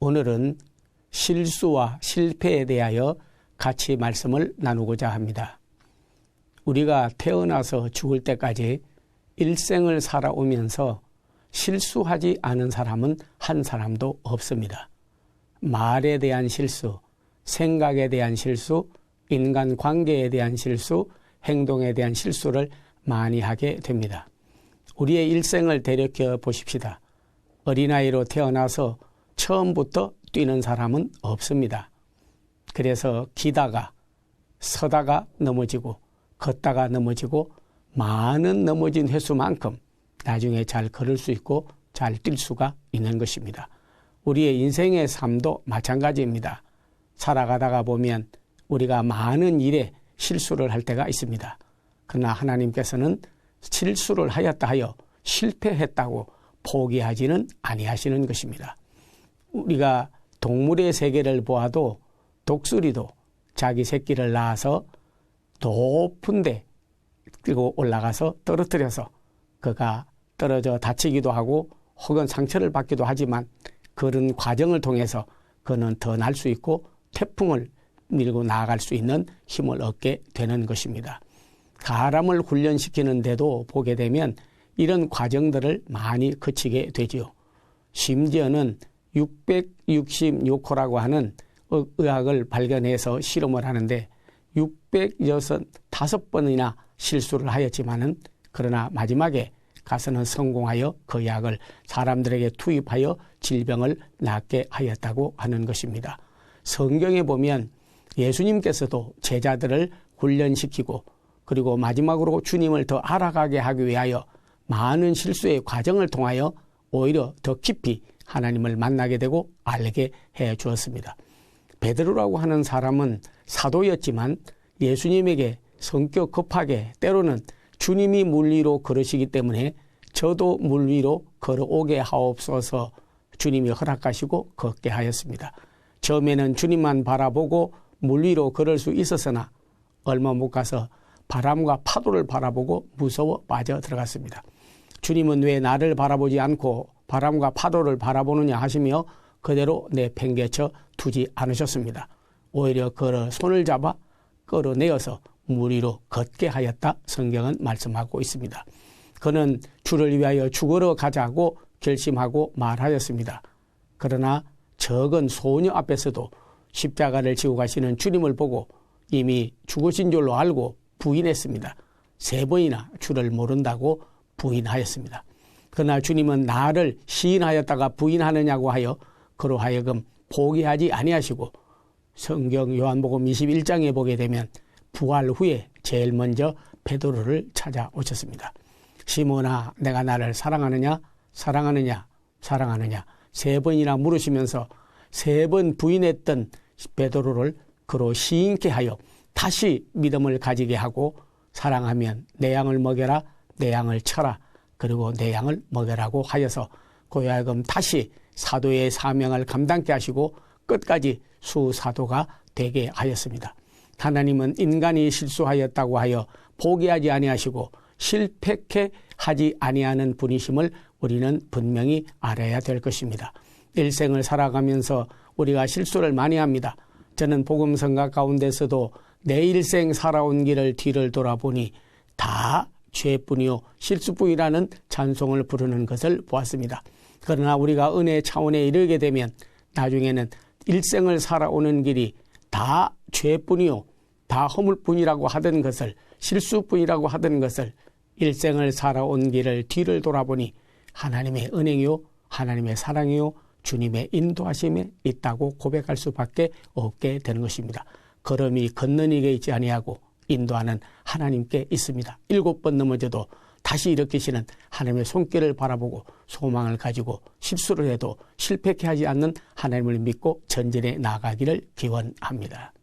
오늘은 실수와 실패에 대하여 같이 말씀을 나누고자 합니다. 우리가 태어나서 죽을 때까지 일생을 살아오면서 실수하지 않은 사람은 한 사람도 없습니다. 말에 대한 실수, 생각에 대한 실수, 인간관계에 대한 실수, 행동에 대한 실수를 많이 하게 됩니다. 우리의 일생을 되돌려 보십시다. 어린아이로 태어나서 처음부터 뛰는 사람은 없습니다. 그래서 기다가, 서다가 넘어지고 걷다가 넘어지고 많은 넘어진 횟수만큼 나중에 잘 걸을 수 있고 잘 뛸 수가 있는 것입니다. 우리의 인생의 삶도 마찬가지입니다. 살아가다가 보면 우리가 많은 일에 실수를 할 때가 있습니다. 그러나 하나님께서는 실수를 하였다 하여 실패했다고 포기하지는 아니하시는 것입니다. 우리가 동물의 세계를 보아도 독수리도 자기 새끼를 낳아서 높은 데 그리고 올라가서 떨어뜨려서 그가 떨어져 다치기도 하고 혹은 상처를 받기도 하지만 그런 과정을 통해서 그는 더 날 수 있고 태풍을 밀고 나아갈 수 있는 힘을 얻게 되는 것입니다. 사람을 훈련시키는데도 보게 되면 이런 과정들을 많이 거치게 되지요. 심지어는 666호라고 하는 의학을 발견해서 실험을 하는데 665번이나 실수를 하였지만은 그러나 마지막에 가서는 성공하여 그 약을 사람들에게 투입하여 질병을 낫게 하였다고 하는 것입니다. 성경에 보면 예수님께서도 제자들을 훈련시키고 그리고 마지막으로 주님을 더 알아가게 하기 위하여 많은 실수의 과정을 통하여 오히려 더 깊이 하나님을 만나게 되고 알게 해 주었습니다. 베드로라고 하는 사람은 사도였지만 예수님에게 성격 급하게 때로는 주님이 물 위로 걸으시기 때문에 저도 물 위로 걸어오게 하옵소서 주님이 허락하시고 걷게 하였습니다. 처음에는 주님만 바라보고 물 위로 걸을 수 있었으나 얼마 못 가서 바람과 파도를 바라보고 무서워 빠져 들어갔습니다. 주님은 왜 나를 바라보지 않고 바람과 파도를 바라보느냐 하시며 그대로 내팽개쳐 두지 않으셨습니다. 오히려 그를 손을 잡아 끌어내어서 물 위로 걷게 하였다 성경은 말씀하고 있습니다. 그는 주를 위하여 죽으러 가자고 결심하고 말하였습니다. 그러나 적은 소녀 앞에서도 십자가를 지고 가시는 주님을 보고 이미 죽으신 줄로 알고 부인했습니다. 3번이나 주를 모른다고 부인하였습니다. 그러나 주님은 나를 시인하였다가 부인하느냐고 하여 그로 하여금 포기하지 아니하시고 성경 요한복음 21장에 보게 되면 부활 후에 제일 먼저 베드로를 찾아오셨습니다. 시몬아 내가 나를 사랑하느냐 사랑하느냐 사랑하느냐 3번이나 물으시면서 3번 부인했던 베드로를 그로 시인케 하여 다시 믿음을 가지게 하고 사랑하면 내 양을 먹여라 내 양을 쳐라 그리고 내 양을 먹여라고 하여서 고야금 다시 사도의 사명을 감당케 하시고 끝까지 수사도가 되게 하였습니다. 하나님은 인간이 실수하였다고 하여 포기하지 아니하시고 실패케 하지 아니하는 분이심을 우리는 분명히 알아야 될 것입니다. 일생을 살아가면서 우리가 실수를 많이 합니다. 저는 복음 성가 가운데서도 내 일생 살아온 길을 뒤를 돌아보니 다 죄뿐이요 실수뿐이라는 찬송을 부르는 것을 보았습니다. 그러나 우리가 은혜 차원에 이르게 되면 나중에는 일생을 살아오는 길이 다 죄뿐이요 다 허물뿐이라고 하던 것을 실수뿐이라고 하던 것을 일생을 살아온 길을 뒤를 돌아보니 하나님의 은행이요 하나님의 사랑이요 주님의 인도하심에 있다고 고백할 수밖에 없게 되는 것입니다. 걸음이 걷는 이게 있지 아니하고 인도하는 하나님께 있습니다. 7번 넘어져도 다시 일으키시는 하나님의 손길을 바라보고 소망을 가지고 실수를 해도 실패케 하지 않는 하나님을 믿고 전진해 나아가기를 기원합니다.